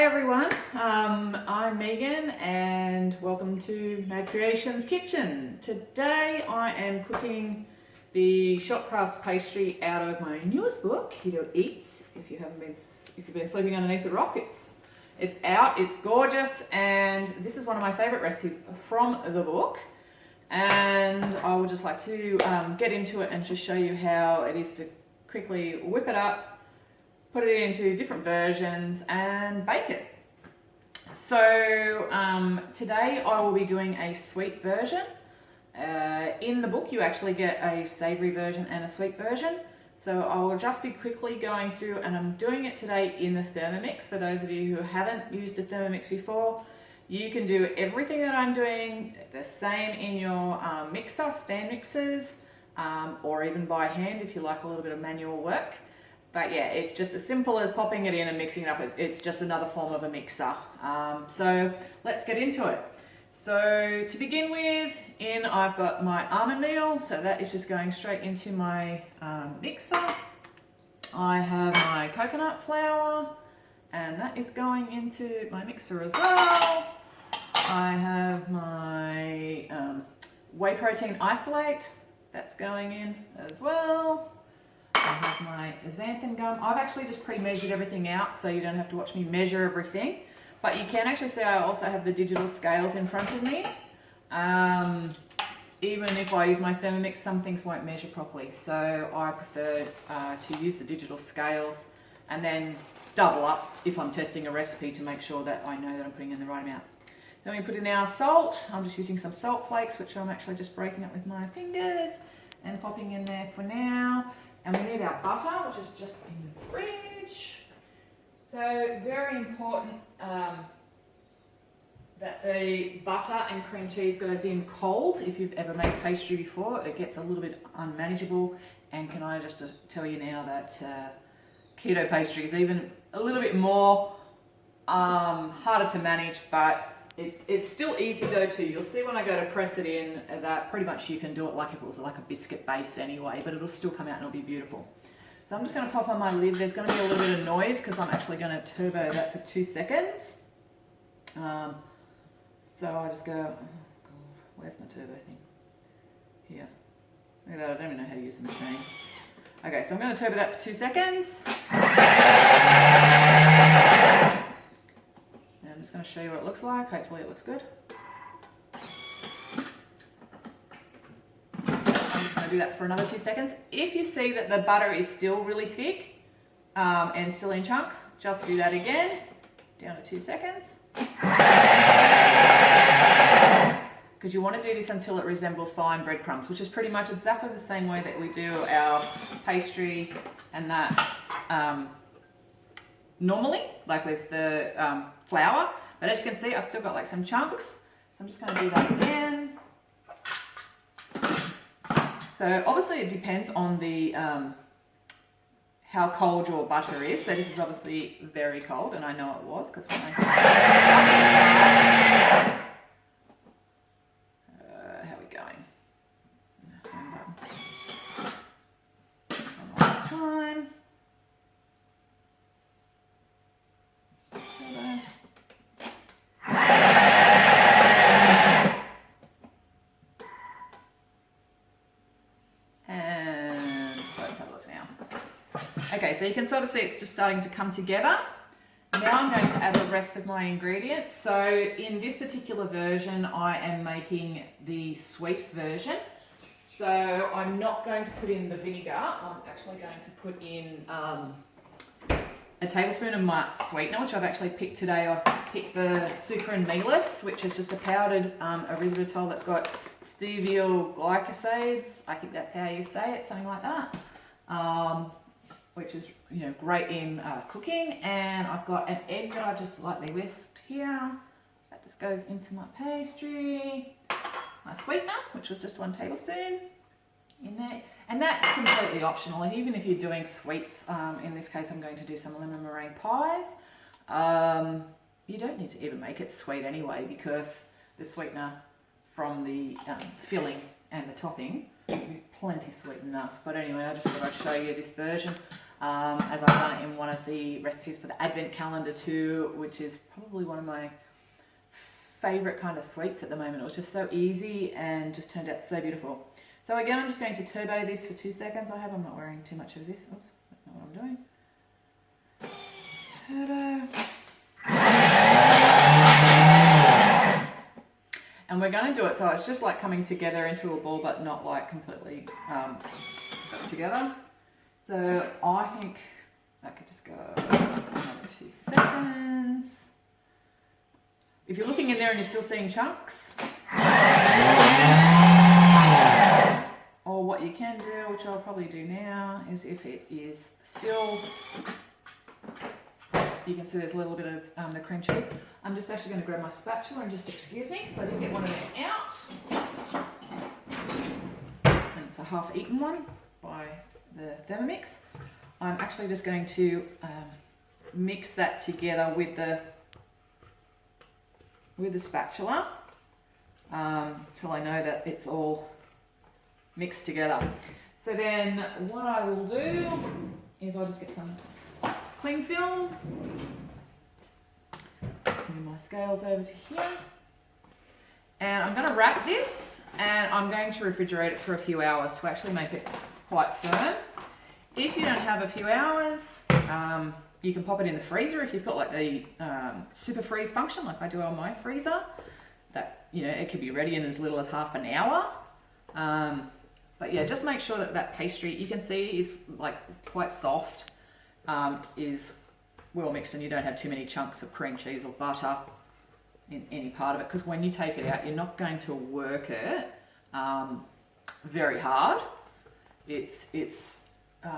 Hi everyone, I'm Megan and welcome to Mad Creations Kitchen. Today I am cooking the shot crust pastry out of my newest book, Keto Eats. If you've been sleeping underneath a rock, it's out, it's gorgeous, and this is one of my favorite recipes from the book. And I would just like to get into it and just show you how it is to quickly whip it up, put it into different versions and bake it. So today I will be doing a sweet version. In the book you actually get a savoury version and a sweet version. So I will just be quickly going through, and I'm doing it today in the Thermomix. For those of you who haven't used a Thermomix before, you can do everything that I'm doing the same in your mixer, stand mixers, or even by hand if you like a little bit of manual work. But yeah, it's just as simple as popping it in and mixing it up. It's just another form of a mixer. So let's get into it. So to begin with, I've got my almond meal. So that is just going straight into my mixer. I have my coconut flour, and that is going into my mixer as well. I have my whey protein isolate. That's going in as well. I have my xanthan gum. I've actually just pre-measured everything out so you don't have to watch me measure everything. But you can actually see I also have the digital scales in front of me. Even if I use my Thermomix, some things won't measure properly. So I prefer to use the digital scales and then double up if I'm testing a recipe to make sure that I know that I'm putting in the right amount. Then we put in our salt. I'm just using some salt flakes, which I'm actually just breaking up with my fingers and popping in there for now. And we need our butter, which is just in the fridge. So very important that the butter and cream cheese goes in cold. If you've ever made pastry before, it gets a little bit unmanageable. And can I just tell you now that keto pastry is even a little bit more harder to manage, but it's still easy though too. You'll see when I go to press it in that pretty much you can do it like if it was like a biscuit base anyway, but it'll still come out and it'll be beautiful. So I'm just going to pop on my lid. There's going to be a little bit of noise because I'm actually going to turbo that for 2 seconds. So I just go, oh God, where's my turbo thing? Here. Look at that, I don't even know how to use the machine. Okay, so I'm going to turbo that for 2 seconds. I'm just going to show you what it looks like. Hopefully it looks good. I'm just going to do that for another 2 seconds. If you see that the butter is still really thick and still in chunks, just do that again. Down to 2 seconds. Because you want to do this until it resembles fine breadcrumbs, which is pretty much exactly the same way that we do our pastry and that normally, like with the flour. But as you can see, I've still got like some chunks. So I'm just going to do that again. So obviously it depends on the how cold your butter is. So this is obviously very cold, and I know it was because when I how are we going? One more time. Okay, so you can sort of see it's just starting to come together. Now I'm going to add the rest of my ingredients. So in this particular version, I am making the sweet version. So I'm not going to put in the vinegar. I'm actually going to put in a tablespoon of my sweetener, which I've actually picked today. I've picked the sucrin mealess, which is just a powdered erythritol that's got steviol glycosides. I think that's how you say it, something like that. Which is great in cooking. And I've got an egg that I've just lightly whisked here. That just goes into my pastry. My sweetener, which was just 1 tablespoon in there. And that's completely optional. And even if you're doing sweets, in this case I'm going to do some lemon meringue pies. You don't need to even make it sweet anyway, because the sweetener from the filling and the topping will be plenty sweet enough. But anyway, I just thought I'd show you this version. as I've done it in one of the recipes for the Advent calendar too, which is probably one of my favourite kind of sweets at the moment. It was just so easy and just turned out so beautiful. So again, I'm just going to turbo this for 2 seconds. I'm not wearing too much of this. Oops, that's not what I'm doing. Turbo. And we're going to do it so it's just like coming together into a ball, but not like completely stuck together. So I think that could just go another 2 seconds. If you're looking in there and you're still seeing chunks, or what you can do, which I'll probably do now, is if it is still, you can see there's a little bit of the cream cheese. I'm just actually going to grab my spatula and just excuse me, because I didn't get one of them out. And it's a half-eaten one by the Thermomix. I'm actually just going to mix that together with the spatula till I know that it's all mixed together. So then what I will do is I'll just get some cling film. Just move my scales over to here. And I'm going to wrap this and I'm going to refrigerate it for a few hours to actually make it quite firm. If you don't have a few hours, you can pop it in the freezer if you've got like the super freeze function like I do on my freezer. That, you know, it could be ready in as little as half an hour. But yeah, just make sure that that pastry, you can see, is like quite soft, is well mixed, and you don't have too many chunks of cream cheese or butter in any part of it, because when you take it out, you're not going to work it very hard. It's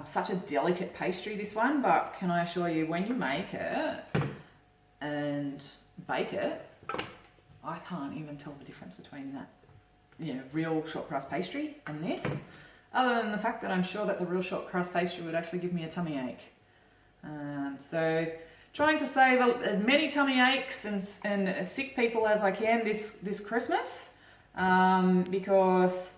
such a delicate pastry, this one, but can I assure you, when you make it and bake it, I can't even tell the difference between that, you know, real short crust pastry and this, other than the fact that I'm sure that the real short crust pastry would actually give me a tummy ache. So trying to save as many tummy aches and sick people as I can this Christmas, because,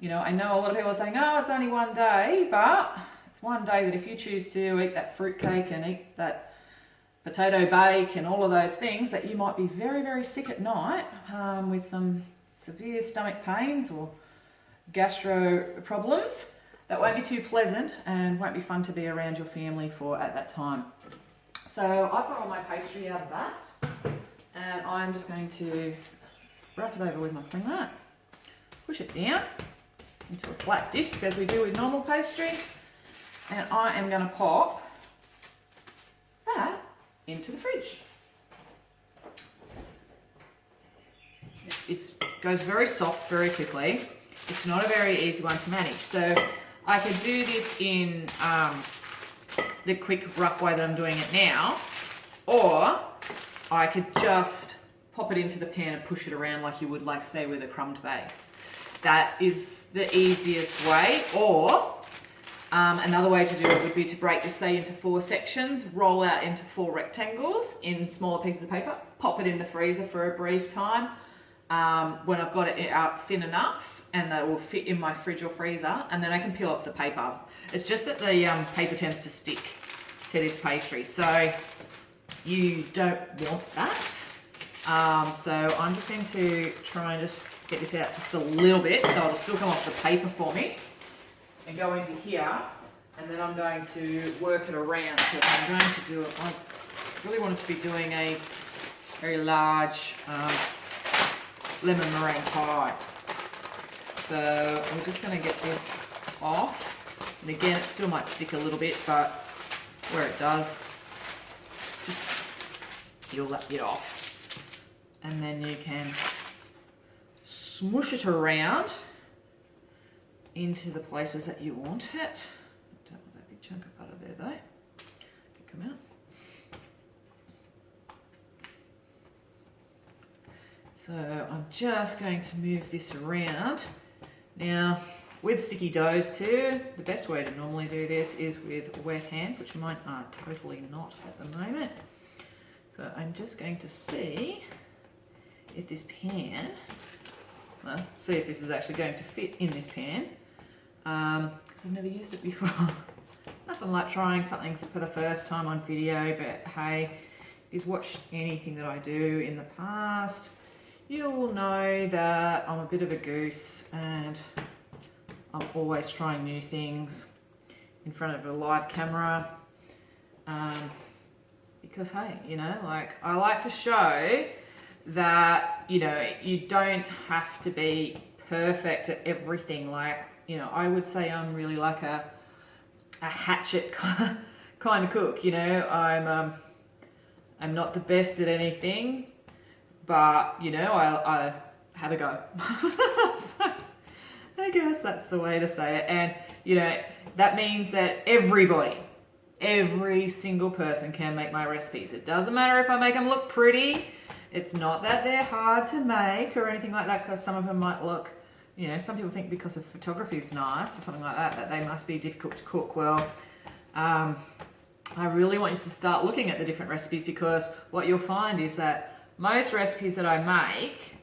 you know, I know a lot of people are saying, oh, it's only one day, but it's one day that if you choose to eat that fruit cake and eat that potato bake and all of those things, that you might be very, very sick at night with some severe stomach pains or gastro problems. That won't be too pleasant and won't be fun to be around your family for at that time. So I've got all my pastry out of that, and I'm just going to wrap it over with my cling wrap, push it down into a flat disc as we do with normal pastry, and I am going to pop that into the fridge. It goes very soft very quickly. It's not a very easy one to manage. So I could do this in the quick rough way that I'm doing it now, or I could just pop it into the pan and push it around like you would, like, say, with a crumbed base. That is the easiest way. Or another way to do it would be to break this, say, into 4 sections, roll out into 4 rectangles in smaller pieces of paper, pop it in the freezer for a brief time. When I've got it out thin enough, and that will fit in my fridge or freezer, and then I can peel off the paper. It's just that the paper tends to stick to this pastry, so you don't want that. So I'm just going to try and just get this out just a little bit, so it'll still come off the paper for me, and go into here, and then I'm going to work it around. So if I'm going to do it, I really want to be doing a very large lemon meringue pie. So we're just going to get this off, and again, it still might stick a little bit, but where it does, just peel that bit off, and then you can smush it around into the places that you want it. Don't want that big chunk of butter there though. Come out. So I'm just going to move this around. Now, with sticky doughs too, the best way to normally do this is with wet hands, which mine are totally not at the moment. So I'm just going to see if this pan, well, see if this is actually going to fit in this pan, because I've never used it before. nothing like trying something for the first time on video, but hey, if you've watched anything that I do in the past, you will know that I'm a bit of a goose and I'm always trying new things in front of a live camera. Because hey, you know, like I like to show that, you know, you don't have to be perfect at everything. Like, you know, I would say I'm really like a hatchet kind of cook, you know. I'm not the best at anything, but you know, I have a go. So I guess that's the way to say it. And you know, that means that every single person can make my recipes. It doesn't matter if I make them look pretty. It's not that they're hard to make or anything like that, because some of them might look, you know, some people think because the photography is nice or something like that, that they must be difficult to cook. Well, I really want you to start looking at the different recipes, because what you'll find is that most recipes that I make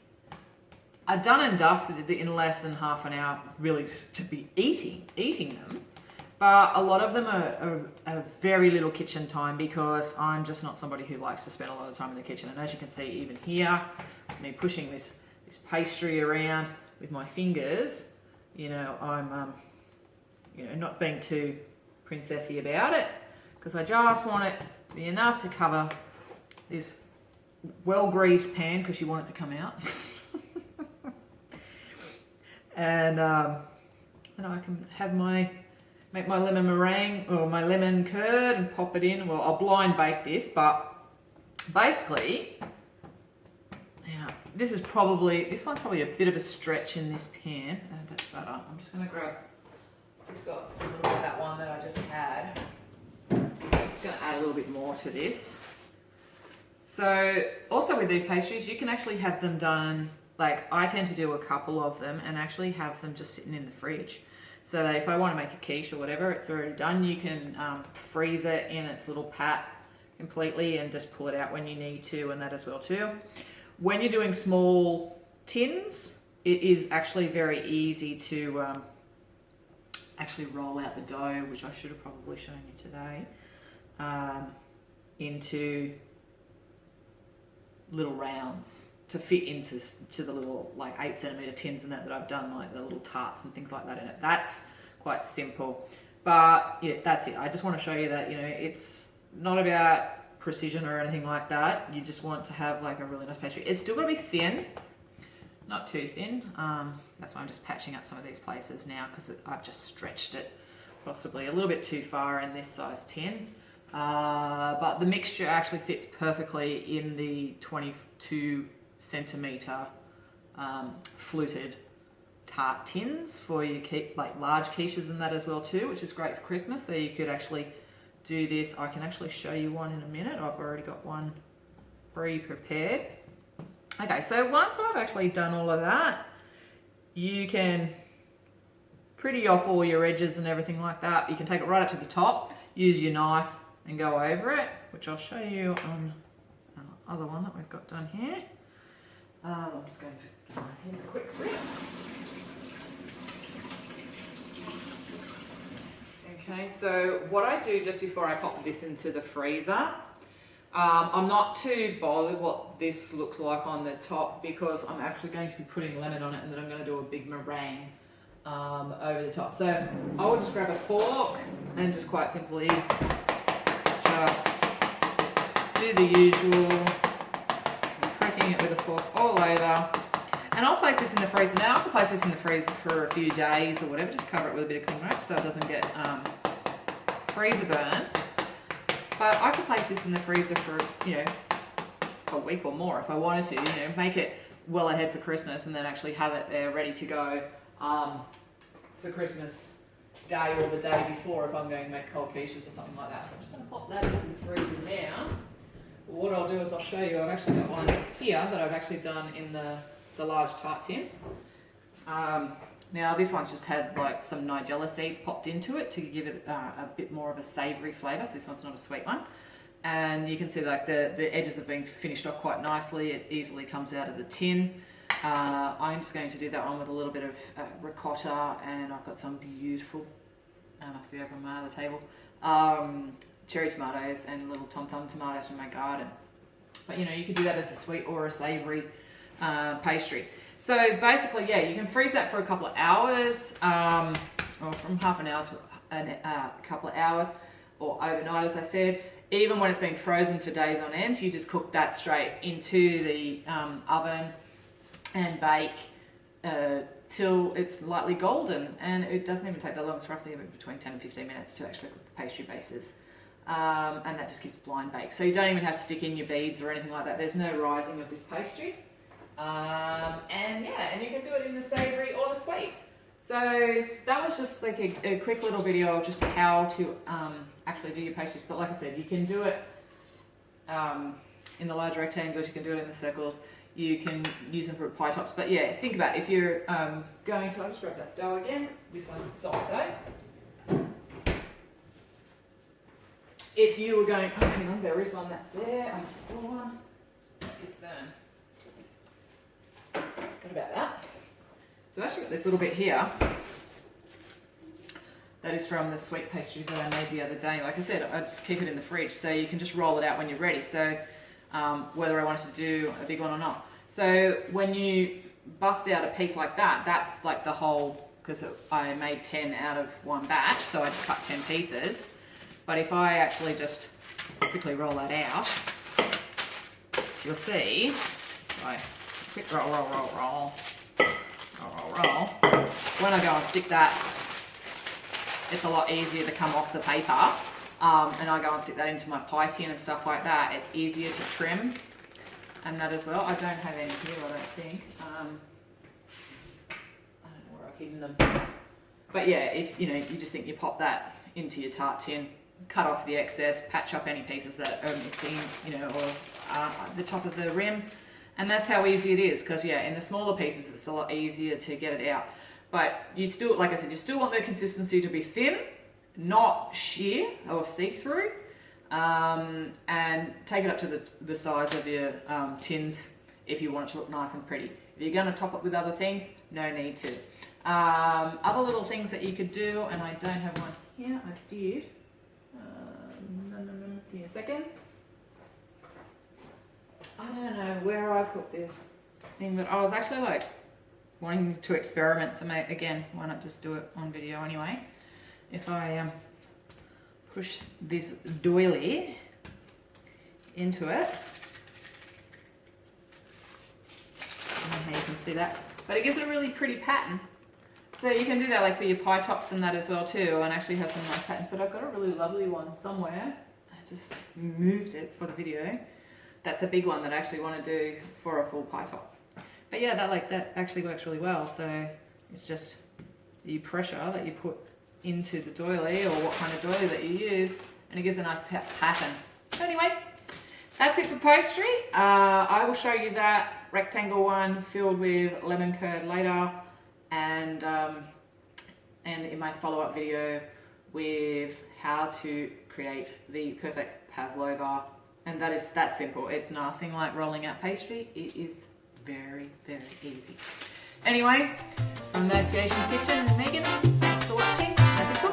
are done and dusted in less than half an hour, really, to be eating them. But a lot of them are very little kitchen time, because I'm just not somebody who likes to spend a lot of time in the kitchen. And as you can see, even here, me pushing this pastry around with my fingers, you know, I'm you know, not being too princessy about it, because I just want it to be enough to cover this well-greased pan, because you want it to come out. And I can have make my lemon meringue or my lemon curd and pop it in. Well, I'll blind bake this, but basically, now this one's probably a bit of a stretch in this pan. That's better. I'm just going to grab, just got a little bit of that one that I just had. I'm just going to add a little bit more to this. So also with these pastries, you can actually have them done, like I tend to do a couple of them and actually have them just sitting in the fridge. So that if I want to make a quiche or whatever, it's already done. You can freeze it in its little pat completely and just pull it out when you need to, and that as well too. When you're doing small tins, it is actually very easy to actually roll out the dough, which I should have probably shown you today, into little rounds to fit into the little like 8 centimeter tins and that I've done, like the little tarts and things like that in it. That's quite simple, but yeah, that's it. I just want to show you that, you know, it's not about precision or anything like that. You just want to have like a really nice pastry. It's still got to be thin, not too thin. That's why I'm just patching up some of these places now, because I've just stretched it possibly a little bit too far in this size tin. But the mixture actually fits perfectly in the 22 centimeter fluted tart tins for your like large quiches and that as well too, which is great for Christmas. So you could actually do this. I can actually show you one in a minute. I've already got one pre-prepared. Okay, so once I've actually done all of that, you can pretty off all your edges and everything like that. You can take it right up to the top, use your knife and go over it, which I'll show you on another one that we've got done here. I'm just going to give my hands a quick rinse. Okay, so what I do just before I pop this into the freezer, I'm not too bothered what this looks like on the top, because I'm actually going to be putting lemon on it, and then I'm going to do a big meringue over the top. So I will just grab a fork and just quite simply just do the usual, cracking it with a fork all over. And I'll place this in the freezer now. I can place this in the freezer for a few days or whatever. Just cover it with a bit of cling wrap so it doesn't get freezer burn. But I could place this in the freezer for, you know, a week or more if I wanted to. You know, make it well ahead for Christmas and then actually have it there ready to go for Christmas Day or the day before if I'm going to make cold quiches or something like that. So I'm just going to pop that into the freezer now. What I'll do is I'll show you. I've actually got one here that I've actually done in the large tart tin. Now this one's just had like some nigella seeds popped into it to give it a bit more of a savoury flavour. So this one's not a sweet one. And you can see like the edges have been finished off quite nicely. It easily comes out of the tin. I'm just going to do that one with a little bit of ricotta, and I've got some beautiful, must be over on my other table, cherry tomatoes and little tom thumb tomatoes from my garden. But you know, you could do that as a sweet or a savoury pastry. So basically, yeah, you can freeze that for a couple of hours, or from half an hour to a couple of hours, or overnight, as I said. Even when it's been frozen for days on end, you just cook that straight into the oven and bake till it's lightly golden. And it doesn't even take that long. It's roughly between 10 and 15 minutes to actually cook the pastry bases. And that just keeps blind baked. So you don't even have to stick in your beads or anything like that. There's no rising of this pastry. And yeah, and you can do it in the savoury or the sweet. So that was just like a quick little video of just how to actually do your pastries. But like I said, you can do it in the large rectangles, you can do it in the circles, you can use them for pie tops. But yeah, think about it. If you're going to, I'll just grab that dough again. This one's soft though. If you were going, oh hang on, there is one that's there. I just saw one. It's burn. What about that? So I've actually got this little bit here. That is from the sweet pastries that I made the other day. Like I said, I just keep it in the fridge so you can just roll it out when you're ready. So whether I wanted to do a big one or not. So when you bust out a piece like that, that's like the whole, because I made 10 out of one batch, so I just cut 10 pieces. But if I actually just quickly roll that out, you'll see, so I quick roll, roll, roll, roll, roll, roll, roll. When I go and stick that, it's a lot easier to come off the paper. And I go and stick that into my pie tin and stuff like that. It's easier to trim and that as well. I don't have any here, I don't think. I don't know where I've hidden them. But yeah, if you know, you just think you pop that into your tart tin, cut off the excess, patch up any pieces that are missing, you know, or the top of the rim. And that's how easy it is, because yeah, in the smaller pieces, it's a lot easier to get it out. But you still, like I said, you still want the consistency to be thin, not sheer or see-through, and take it up to the size of your tins if you want it to look nice and pretty. If you're going to top it with other things, no need to. Other little things that you could do, and I don't have one here, I did. Give me a second. I don't know where I put this thing, but I was actually like wanting to experiment, so again, why not just do it on video anyway? If I push this doily into it, I don't know how you can see that, but it gives it a really pretty pattern. So you can do that like for your pie tops and that as well too, and actually have some nice patterns. But I've got a really lovely one somewhere. I just moved it for the video. That's a big one that I actually want to do for a full pie top. But yeah, that actually works really well. So it's just the pressure that you put into the doily, or what kind of doily that you use, and it gives a nice pattern. So anyway, that's it for pastry. I will show you that rectangle one filled with lemon curd later, and in my follow-up video with how to create the perfect pavlova. And that is that simple. It's nothing like rolling out pastry. It is very, very easy. Anyway, from Mad Creations Kitchen, Megan, thanks for watching. Happy cooking.